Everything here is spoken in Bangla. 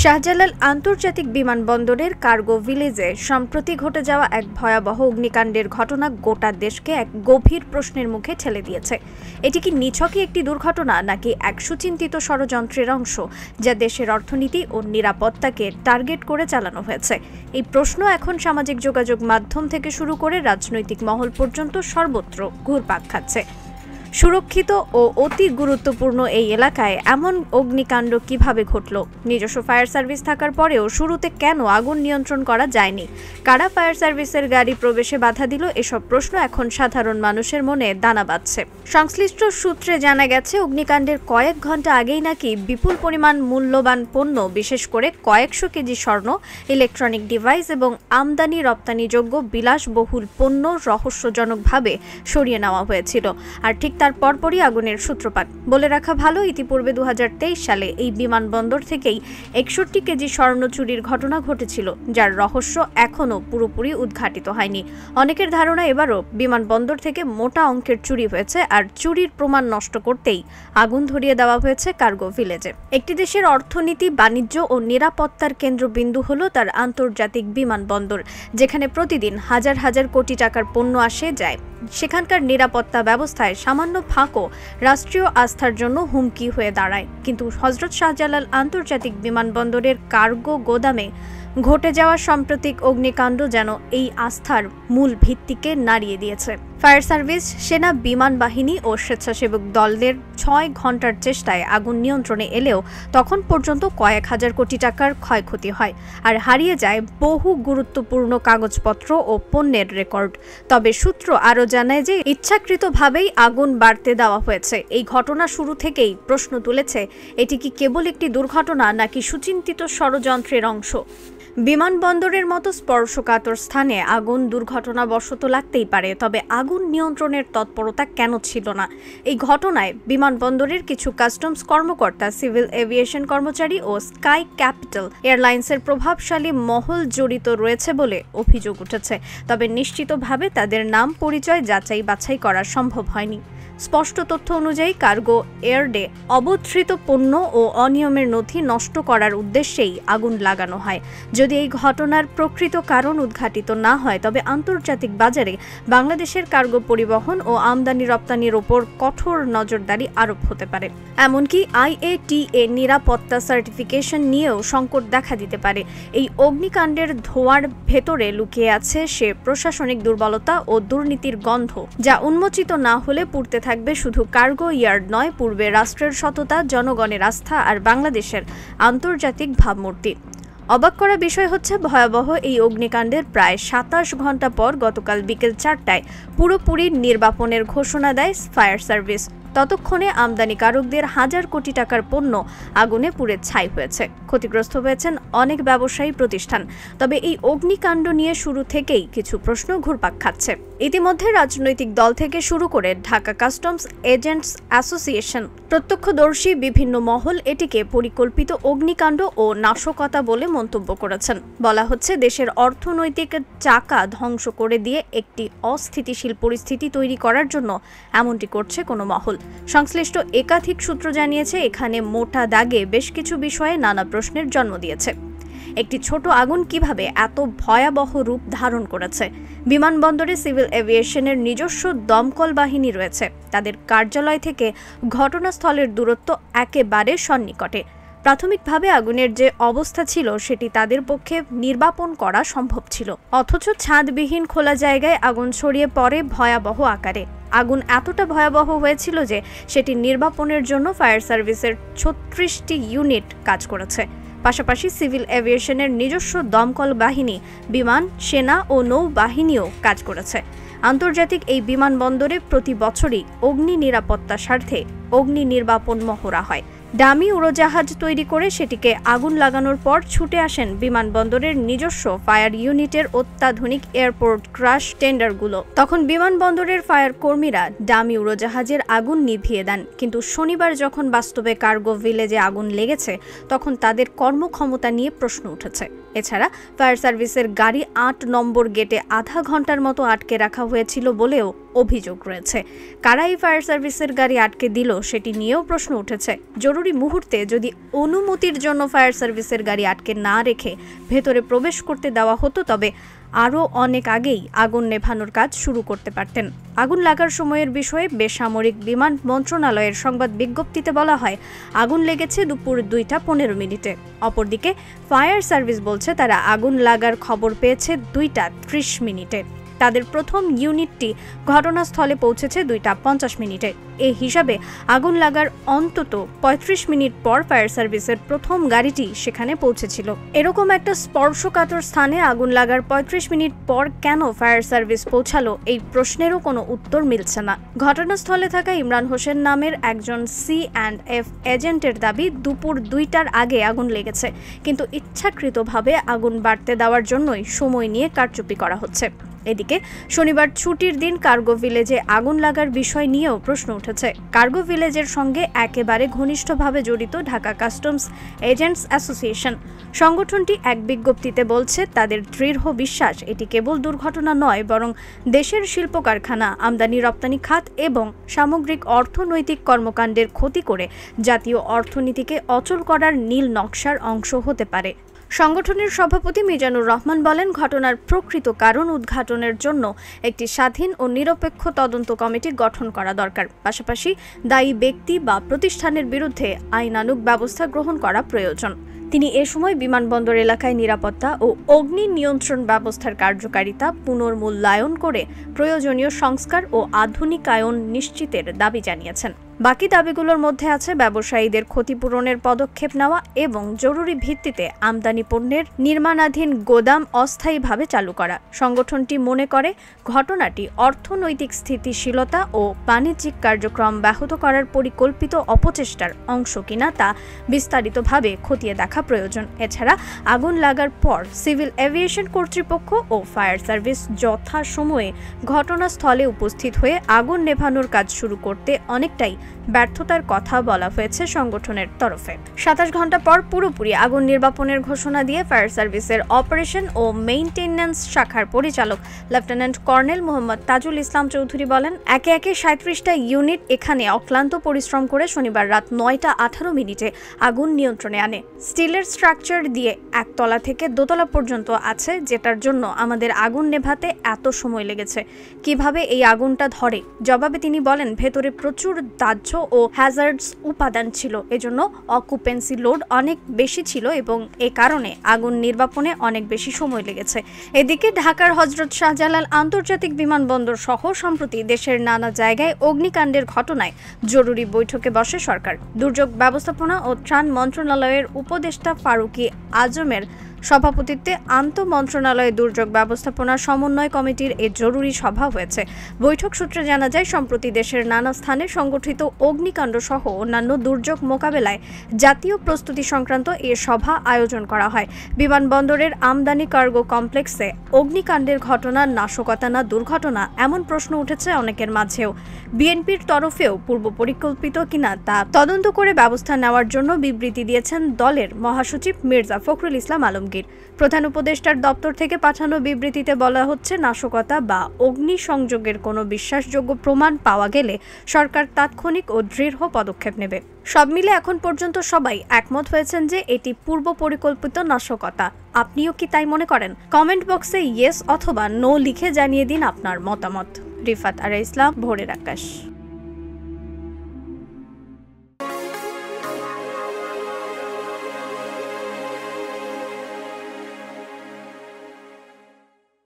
শাহজালাল আন্তর্জাতিক বিমানবন্দরের কার্গো ভিলেজে সম্প্রতি ঘটে যাওয়া এক ভয়াবহ অগ্নিকাণ্ডের ঘটনা গোটা দেশকে এক গভীর প্রশ্নের মুখে ঠেলে দিয়েছে। এটি কি নিছকই একটি দুর্ঘটনা নাকি এক সুচিন্তিত ষড়যন্ত্রের অংশ যা দেশের অর্থনীতি ও নিরাপত্তাকে টার্গেট করে চালানো হয়েছে? এই প্রশ্ন এখন সামাজিক যোগাযোগ মাধ্যম থেকে শুরু করে রাজনৈতিক মহল পর্যন্ত সর্বত্র ঘুরপাক খাচ্ছে। সুরক্ষিত ও অতি গুরুত্বপূর্ণ এই এলাকায় এমন অগ্নিকাণ্ড কিভাবে ঘটল? নিজস্ব ফায়ার সার্ভিস থাকার পরেও শুরুতে কেন আগুন নিয়ন্ত্রণ করা যায়নি? কারা ফায়ার সার্ভিসের গাড়ি প্রবেশে বাধা দিল? এসব প্রশ্ন এখন সাধারণ মানুষের মনে দানা বাঁধছে। সংশ্লিষ্ট সূত্রে জানা গেছে, অগ্নিকাণ্ডের কয়েক ঘন্টা আগেই নাকি বিপুল পরিমাণ মূল্যবান পণ্য, বিশেষ করে কয়েকশো কেজি স্বর্ণ, ইলেকট্রনিক ডিভাইস এবং আমদানি রপ্তানিযোগ্য বিলাসবহুল পণ্য রহস্যজনকভাবে সরিয়ে নেওয়া হয়েছিল। আর ঠিক তার পরপরই আগুনের সূত্রপাত। বলে রাখা ভালো, ইতিপূর্বে 2023 সালে এই বিমানবন্দর থেকেই 61 কেজি স্বর্ণ চুরির ঘটনা ঘটেছিল, যার রহস্য এখনও পুরোপুরি উদ্ঘাটিত হয়নি। অনেকের ধারণা এবারও বিমানবন্দর থেকে মোটা অঙ্কের চুরি হয়েছে, আর চুরির প্রমাণ নষ্ট করতেই আগুন ধরিয়ে দেওয়া হয়েছে কার্গো ভিলেজে। একটি দেশের অর্থনীতি, বাণিজ্য ও নিরাপত্তার কেন্দ্রবিন্দু হলো তার আন্তর্জাতিক বিমানবন্দর, যেখানে প্রতিদিন হাজার হাজার কোটি টাকার পণ্য আসে যায়। সেখানকার নিরাপত্তা ব্যবস্থায় সামান্য ফাঁকও রাষ্ট্রীয় আস্থার জন্য হুমকি হয়ে দাঁড়ায়। কিন্তু হযরত শাহজালাল আন্তর্জাতিক বিমানবন্দরের কার্গো গোদামে ঘটে যাওয়া সাম্প্রতিক অগ্নিকাণ্ড যেন এই আস্থার মূল ভিত্তিকে নাড়িয়ে দিয়েছে। ফায়ার সার্ভিস, সেনা, বিমান বাহিনী ও স্বেচ্ছাসেবক দলদের 6 ঘন্টার চেষ্টায় আগুন নিয়ন্ত্রণে এলেও তখন পর্যন্ত কয়েক হাজার কোটি টাকার ক্ষয়ক্ষতি হয়, আর হারিয়ে যায় বহু গুরুত্বপূর্ণ কাগজপত্র ও পণ্যের রেকর্ড। তবে সূত্র আরও জানায় যে ইচ্ছাকৃতভাবেই আগুন বাড়তে দেওয়া হয়েছে। এই ঘটনা শুরু থেকেই প্রশ্ন তুলেছে, এটি কি কেবল একটি দুর্ঘটনা নাকি সুচিন্তিত ষড়যন্ত্রের অংশ? বিমানবন্দরের মতো স্পর্শকাতর স্থানে আগুন দুর্ঘটনাবশত লাগতেই পারে, তবে আগুন নিয়ন্ত্রণের তৎপরতা কেন ছিল না? এই ঘটনায় বিমানবন্দরের কিছু কাস্টমস কর্মকর্তা, সিভিল এভিয়েশন কর্মচারী ও স্কাই ক্যাপিটাল এয়ারলাইন্সের প্রভাবশালী মহল জড়িত রয়েছে বলে অভিযোগ উঠেছে। তবে নিশ্চিতভাবে তাদের নাম পরিচয় যাচাই বাছাই করা সম্ভব হয়নি। স্পষ্ট তথ্য অনুযায়ী কার্গো এয়ারডে অবধৃত পণ্য ও অনিয়মের নথি নষ্ট করার উদ্দেশ্যেই আগুন লাগানো হয়। যদি এই ঘটনার প্রকৃত কারণ উদ্ঘাটিত না হয়, তবে আন্তর্জাতিক বাজারে বাংলাদেশের কার্গো পরিবহন ও আমদানি রপ্তানির ওপর কঠোর নজরদারি আরোপ হতে পারে। এমনকি IATA নিরাপত্তা সার্টিফিকেশন নিয়েও সংকট দেখা দিতে পারে। এই অগ্নিকাণ্ডের ধোঁয়ার ভেতরে লুকিয়ে আছে সে প্রশাসনিক দুর্বলতা ও দুর্নীতির গন্ধ, যা উন্মোচিত না হলে পুড়তে থাকবে শুধু কার্গো ইয়ার্ড নয়, পূর্বে রাষ্ট্রের সততা, জনগণের আস্থা আর বাংলাদেশের আন্তর্জাতিক ভাবমূর্তি। অবাক করা বিষয় হচ্ছে, ভয়াবহ এই অগ্নিকাণ্ডের প্রায় 27 ঘন্টা পর গতকাল বিকেল 4টায় পুরোপুরি নির্বাপনের ঘোষণা দেয় ফায়ার সার্ভিস। ততক্ষণে আমদানিকারকদের হাজার কোটি টাকার পণ্য আগুনে পুড়ে ছাই হয়েছে। ক্ষতিগ্রস্ত হয়েছেন অনেক ব্যবসায়ী প্রতিষ্ঠান। তবে এই অগ্নিকাণ্ড নিয়ে শুরু থেকেই কিছু প্রশ্ন ঘুরপাক খাচ্ছে। ইতিমধ্যে রাজনৈতিক দল থেকে শুরু করে ঢাকা কাস্টমস এজেন্টস অ্যাসোসিয়েশন, প্রত্যক্ষদর্শী বিভিন্ন মহল এটিকে পরিকল্পিত অগ্নিকাণ্ড ও নাশকতা বলে মন্তব্য করেছেন। বলা হচ্ছে, দেশের অর্থনৈতিক চাকা ধ্বংস করে দিয়ে একটি অস্থিতিশীল পরিস্থিতি তৈরি করার জন্য এমনটি করছে কোনো মহল। সংশ্লিষ্ট একাধিক সূত্র জানিয়েছে, এখানে মোটা দাগে বেশ কিছু বিষয়ে নানা প্রশ্নের জন্ম দিয়েছে। একটি ছোট আগুন কিভাবে এত ভয়াবহ রূপ ধারণ করেছে? বিমানবন্দরে সিভিল এভিয়েশনের নিজস্ব দমকল বাহিনী রয়েছে। তাদের কার্যালয় থেকে ঘটনাস্থলের দূরত্ব একেবারে সন্নিকটে। প্রাথমিকভাবে আগুনের যে অবস্থা ছিল সেটি তাদের পক্ষে নির্বাপন করা সম্ভব ছিল, অথচ ছাদবিহীন খোলা জায়গায় আগুন ছড়িয়ে পড়ে ভয়াবহ আকারে। আগুন এতটা ভয়াবহ হয়েছিল যে সেটি নির্বাপনের জন্য ফায়ার সার্ভিসের 36টি ইউনিট কাজ করেছে। পাশাপাশি সিভিল এভিয়েশনের নিজস্ব দমকল বাহিনী, বিমান, সেনা ও নৌবাহিনীও কাজ করেছে। আন্তর্জাতিক এই বিমানবন্দরে প্রতি বছরই অগ্নি নিরাপত্তার স্বার্থে অগ্নি নির্বাপন মহড়া হয়। ডামি উড়োজাহাজ তৈরি করে সেটিকে আগুন লাগানোর পর ছুটে আসেন বিমানবন্দরের নিজস্ব ফায়ার ইউনিটের অত্যাধুনিক এয়ারপোর্ট ক্রাশ টেন্ডারগুলো। তখন বিমানবন্দরের ফায়ার কর্মীরা ডামি উড়োজাহাজের আগুন নিভিয়ে দেন। কিন্তু শনিবার যখন বাস্তবে কার্গো ভিলেজে আগুন লেগেছে, তখন তাদের কর্মক্ষমতা নিয়ে প্রশ্ন উঠেছে। এছাড়া ফায়ার সার্ভিসের গাড়ি 8 নম্বর গেটে আধা ঘন্টার মতো আটকে রাখা হয়েছিল বলেও অভিযোগ রয়েছে। কারা এই ফায়ার সার্ভিসের গাড়ি আটকে দিল সেটি নিয়েও প্রশ্ন উঠেছে। জরুরি মুহূর্তে যদি অনুমতির জন্য ফায়ার সার্ভিসের গাড়ি আটকে না রেখে ভেতরে প্রবেশ করতে দেওয়া হতো তবে আরও অনেক আগেই আগুন নেভানোর কাজ শুরু করতে পারতেন। আগুন লাগার সময়ের বিষয়ে বেসামরিক বিমান মন্ত্রণালয়ের সংবাদ বিজ্ঞপ্তিতে বলা হয়, আগুন লেগেছে দুপুর 2টা 15 মিনিটে। অপরদিকে ফায়ার সার্ভিস বলছে তারা আগুন লাগার খবর পেয়েছে 2টা 30 মিনিটে। তাদের প্রথম ইউনিটটি ঘটনাস্থলে পৌঁছেছে 2টা 50 মিনিটে। এই হিসাবে আগুন লাগার অন্তত 35 মিনিট পর ফায়ার সার্ভিসের প্রথম গাড়িটি সেখানে পৌঁছেছিল। এরকম একটা স্পর্শকাতর স্থানে আগুন লাগার 35 মিনিট পর কেন ফায়ার সার্ভিস পৌঁছালো, এই প্রশ্নেরও কোনো উত্তর মিলছে না। ঘটনাস্থলে থাকা ইমরান হোসেন নামের একজন C&F এজেন্টের দাবি, দুপুর 2টার আগে আগুন লেগেছে, কিন্তু ইচ্ছাকৃতভাবে আগুন বাড়তে দেওয়ার জন্যই সময় নিয়ে কারচুপি করা হচ্ছে। এদিকে শনিবার ছুটির দিন কার্গো ভিলেজে আগুন লাগার বিষয় নিয়েও প্রশ্ন উঠেছে। কার্গো ভিলেজের সঙ্গে একেবারে ঘনিষ্ঠভাবে জড়িত ঢাকা কাস্টমস এজেন্টস অ্যাসোসিয়েশন। সংগঠনটি এক বিজ্ঞপ্তিতে বলছে, তাদের দৃঢ় বিশ্বাস এটি কেবল দুর্ঘটনা নয়, বরং দেশের শিল্প কারখানা, আমদানি রপ্তানি খাত এবং সামগ্রিক অর্থনৈতিক কর্মকাণ্ডের ক্ষতি করে জাতীয় অর্থনীতিকে অচল করার নীল নকশার অংশ হতে পারে। সংগঠনের সভাপতি মিজানুর রহমান বলেন, ঘটনার প্রকৃত কারণ উদ্ঘাটনের জন্য একটি স্বাধীন ও নিরপেক্ষ তদন্ত কমিটি গঠন করা দরকার। পাশাপাশি দায়ী ব্যক্তি বা প্রতিষ্ঠানের বিরুদ্ধে আইনানুগ ব্যবস্থা গ্রহণ করা প্রয়োজন। তিনি এ সময় বিমানবন্দর এলাকায় নিরাপত্তা ও অগ্নি নিয়ন্ত্রণ ব্যবস্থার কার্যকারিতা পুনর্মূল্যায়ন করে প্রয়োজনীয় সংস্কার ও আধুনিকায়ন নিশ্চিতের দাবি জানিয়েছেন। বাকি দাবিগুলোর মধ্যে আছে ব্যবসায়ীদের ক্ষতিপূরণের পদক্ষেপ নেওয়া এবং জরুরি ভিত্তিতে আমদানি পণ্যের নির্মাণাধীন গোদাম অস্থায়ীভাবে চালু করা। সংগঠনটি মনে করে ঘটনাটি অর্থনৈতিক স্থিতিশীলতা ও বাণিজ্যিক কার্যক্রম ব্যাহত করার পরিকল্পিত অপচেষ্টার অংশ কিনা তা বিস্তারিতভাবে খতিয়ে দেখা প্রয়োজন। এছাড়া আগুন লাগার পর সিভিল এভিয়েশন কর্তৃপক্ষ ও ফায়ার সার্ভিস যথাসময়ে ঘটনাস্থলে উপস্থিত হয়ে আগুন নেভানোর কাজ শুরু করতে অনেকটাই ব্যর্থতার কথা বলা হয়েছে সংগঠনের তরফে। 27 ঘন্টা পর পুরোপুরি আগুন নির্বাপনের ঘোষণা দিয়ে ফায়ার সার্ভিসের অপারেশন ও মেইনটেন্যান্স শাখার পরিচালক লেফটেন্যান্ট কর্নেল মোহাম্মদ তাজুল ইসলাম চৌধুরী বলেন, একে একে 37টা ইউনিট এখানে অক্লান্ত পরিশ্রম করে শনিবার রাত 9টা 18 মিনিটে আগুন নিয়ন্ত্রণে আনে। স্টিলের স্ট্রাকচার দিয়ে একতলা থেকে দোতলা পর্যন্ত আছে, যেটার জন্য আমাদের আগুন নেভাতে এত সময় লেগেছে। কিভাবে এই আগুনটা ধরে? জবাবে তিনি বলেন, ভেতরে প্রচুর দাহ্য ও হ্যাজার্ডস উপাদান ছিল, এজন্য অকুপেন্সি লোড অনেক বেশি ছিল এবং এ কারণে আগুন নির্বাপনে অনেক বেশি সময় লেগেছে। এদিকে ঢাকার হযরত শাহজালাল আন্তর্জাতিক বিমানবন্দর সহ সম্প্রতি দেশের নানা জায়গায় অগ্নিকাণ্ডের ঘটনায় জরুরি বৈঠকে বসে সরকার। দুর্যোগ ব্যবস্থাপনা ও ত্রাণ মন্ত্রণালয়ের উপদেষ্টা ফারুকি আজমের সভাপতিত্বে আন্তঃমন্ত্রণালয় দুর্যোগ ব্যবস্থাপনা সমন্বয় কমিটির এ জরুরি সভা হয়েছে। বৈঠক সূত্রে জানা যায়, সম্প্রতি দেশের নানা স্থানে সংগঠিত অগ্নিকাণ্ড সহ অন্যান্য দুর্যোগ মোকাবেলায় জাতীয় প্রস্তুতি সংক্রান্ত এ সভা আয়োজন করা হয়। বিমানবন্দরের আমদানি কার্গো কমপ্লেক্সে অগ্নিকাণ্ডের ঘটনা নাশকতা না দুর্ঘটনা, এমন প্রশ্ন উঠেছে অনেকের মাঝেও। বিএনপির তরফেও পূর্ব পরিকল্পিত কিনা তা তদন্ত করে ব্যবস্থা নেওয়ার জন্য বিবৃতি দিয়েছেন দলের মহাসচিব মির্জা ফখরুল ইসলাম আলমগীর। প্রধান উপদেষ্টার দপ্তর থেকে পাঠানো বিবৃতিতে বলা হচ্ছে, নাশকতা বা অগ্নিসংযোগের কোনো বিশ্বাসযোগ্য প্রমাণ পাওয়া গেলে সরকার তাৎক্ষণিক ও দৃঢ় পদক্ষেপ নেবে। সব মিলে এখন পর্যন্ত সবাই একমত হয়েছেন যে এটি পূর্ব পরিকল্পিত নাশকতা। আপনিও কি তাই মনে করেন? কমেন্ট বক্সে ইয়েস অথবা নো লিখে জানিয়ে দিন আপনার মতামত। রিফাত আরা ইসলাম, ভোরের আকাশ।